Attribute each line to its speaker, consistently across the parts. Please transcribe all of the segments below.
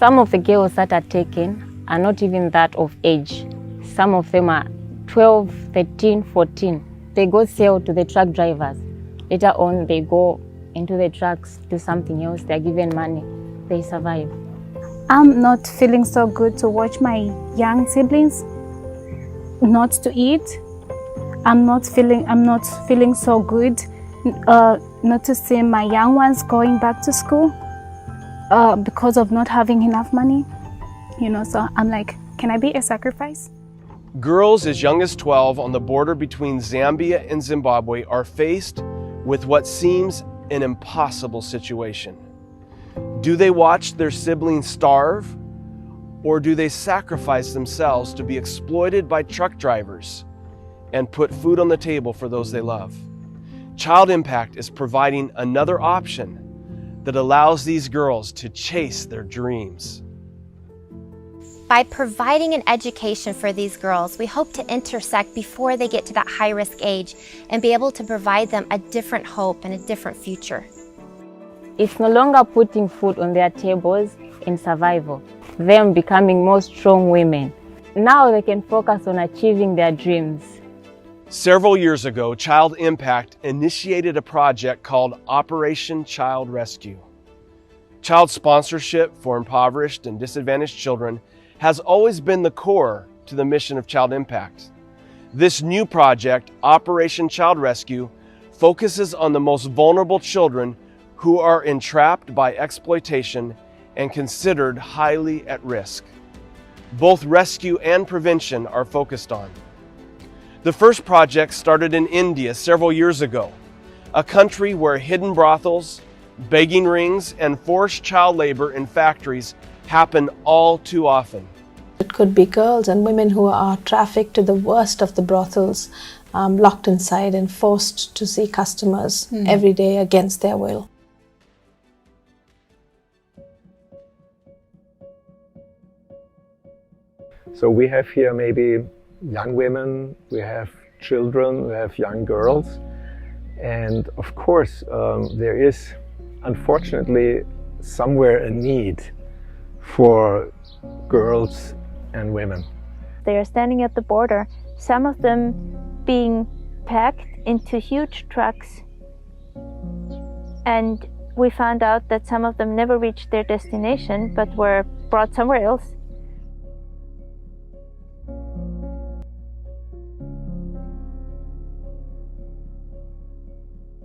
Speaker 1: Some of the girls that are taken are not even that of age. Some of them are 12, 13, 14. They go sell to the truck drivers. Later on, they go into the trucks, do something else. They're given money. They survive.
Speaker 2: I'm not feeling so good to watch my young siblings not to eat. I'm not feeling so good not to see my young ones going back to school because of not having enough money. So I'm like, can I be a sacrifice?
Speaker 3: Girls as young as 12 on the border between Zambia and Zimbabwe are faced with what seems an impossible situation. Do they watch their siblings starve, or do they sacrifice themselves to be exploited by truck drivers and put food on the table for those they love? Child Impact is providing another option that allows these girls to chase their dreams.
Speaker 4: By providing an education for these girls, we hope to intersect before they get to that high-risk age and be able to provide them a different hope and a different future.
Speaker 1: It's no longer putting food on their tables in survival, them becoming more strong women. Now they can focus on achieving their dreams.
Speaker 3: Several years ago, Child Impact initiated a project called Operation Child Rescue. Child sponsorship for impoverished and disadvantaged children has always been the core to the mission of Child Impact. This new project, Operation Child Rescue, focuses on the most vulnerable children who are entrapped by exploitation and considered highly at risk. Both rescue and prevention are focused on. The first project started in India several years ago, a country where hidden brothels, begging rings, and forced child labor in factories happen all too often.
Speaker 5: It could be girls and women who are trafficked to the worst of the brothels, locked inside and forced to see customers every day against their will.
Speaker 6: So we have here maybe young women, we have children, we have young girls, and of course there is unfortunately somewhere a need for girls and women.
Speaker 7: They are standing at the border, some of them being packed into huge trucks, and we found out that some of them never reached their destination but were brought somewhere else.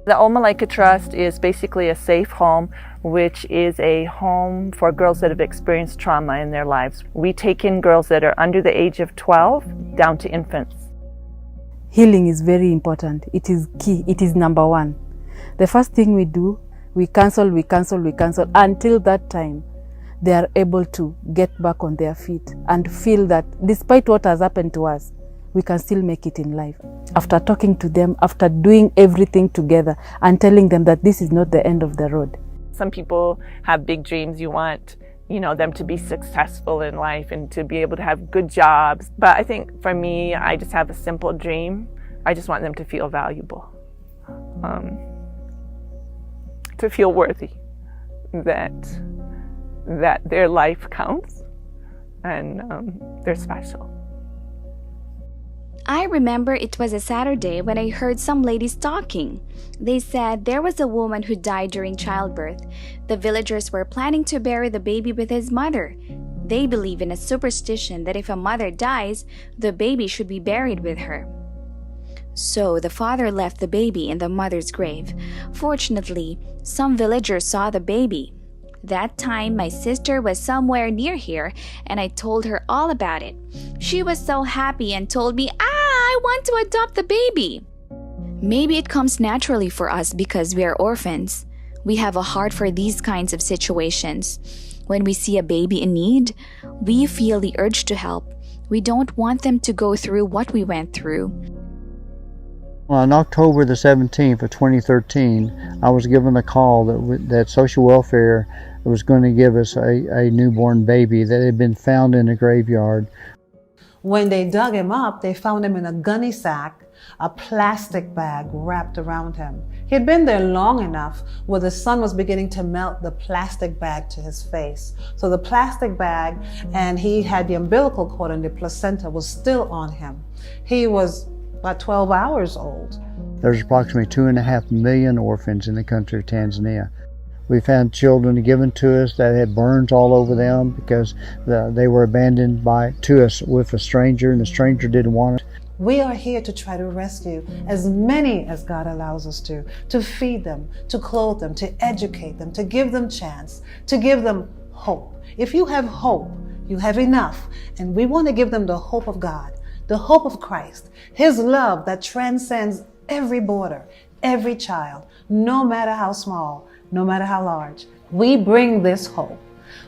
Speaker 8: The Omalaika Trust is basically a safe home, which is a home for girls that have experienced trauma in their lives. We take in girls that are under the age of 12 down to infants.
Speaker 9: Healing is very important. It is key. It is number one. The first thing we do, we cancel until that time they are able to get back on their feet and feel that despite what has happened to us, we can still make it in life. After talking to them, after doing everything together and telling them that this is not the end of the road.
Speaker 8: Some people have big dreams. You want, them to be successful in life and to be able to have good jobs. But I think for me, I just have a simple dream. I just want them to feel valuable, to feel worthy, that their life counts and they're special.
Speaker 10: I remember it was a Saturday when I heard some ladies talking. They said there was a woman who died during childbirth. The villagers were planning to bury the baby with his mother. They believe in a superstition that if a mother dies, the baby should be buried with her. So the father left the baby in the mother's grave. Fortunately, some villagers saw the baby. That time, my sister was somewhere near here, and I told her all about it. She was so happy and told me, I want to adopt the baby. Maybe it comes naturally for us because we are orphans. We have a heart for these kinds of situations. When we see a baby in need, we feel the urge to help. We don't want them to go through what we went through.
Speaker 11: On October the 17th of 2013, I was given a call that social welfare was going to give us a newborn baby that had been found in a graveyard.
Speaker 12: When they dug him up, they found him in a gunny sack, a plastic bag wrapped around him. He had been there long enough where the sun was beginning to melt the plastic bag to his face. So the plastic bag, and he had the umbilical cord and the placenta was still on him. He was about 12 hours old.
Speaker 11: There's approximately 2.5 million orphans in the country of Tanzania. We've had children given to us that had burns all over them because they were abandoned to us with a stranger, and the stranger didn't want it.
Speaker 12: We are here to try to rescue as many as God allows us to feed them, to clothe them, to educate them, to give them chance, to give them hope. If you have hope, you have enough. And we want to give them the hope of God, the hope of Christ, His love that transcends every border, every child, no matter how small, no matter how large. We bring this hope.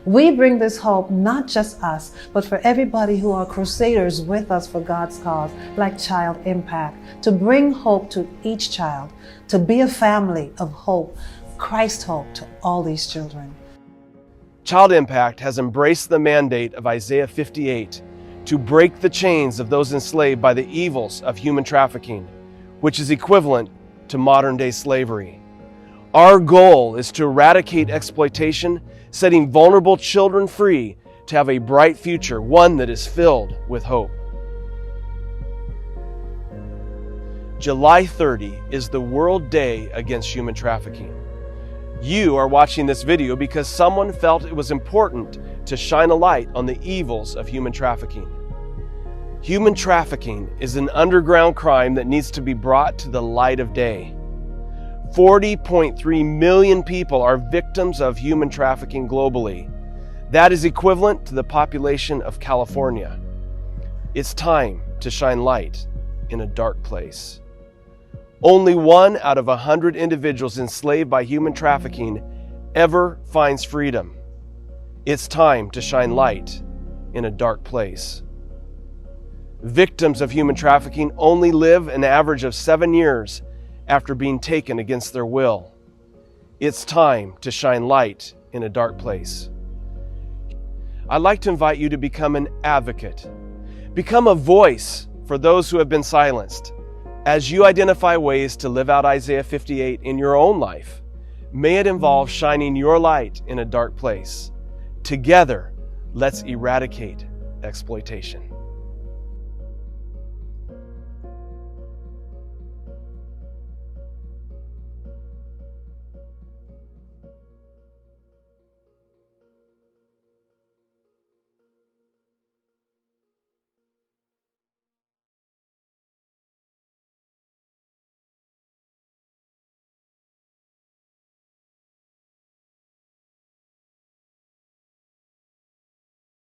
Speaker 12: We bring this hope, not just us, but for everybody who are crusaders with us for God's cause, like Child Impact, to bring hope to each child, to be a family of hope, Christ hope to all these children.
Speaker 3: Child Impact has embraced the mandate of Isaiah 58 to break the chains of those enslaved by the evils of human trafficking, which is equivalent to modern-day slavery. Our goal is to eradicate exploitation, setting vulnerable children free to have a bright future, one that is filled with hope. July 30 is the World Day Against Human Trafficking. You are watching this video because someone felt it was important to shine a light on the evils of human trafficking. Human trafficking is an underground crime that needs to be brought to the light of day. 40.3 million people are victims of human trafficking globally. That is equivalent to the population of California. It's time to shine light in a dark place. Only 1 out of 100 individuals enslaved by human trafficking ever finds freedom. It's time to shine light in a dark place. Victims of human trafficking only live an average of 7 years after being taken against their will. It's time to shine light in a dark place. I'd like to invite you to become an advocate. Become a voice for those who have been silenced. As you identify ways to live out Isaiah 58 in your own life, may it involve shining your light in a dark place. Together, let's eradicate exploitation.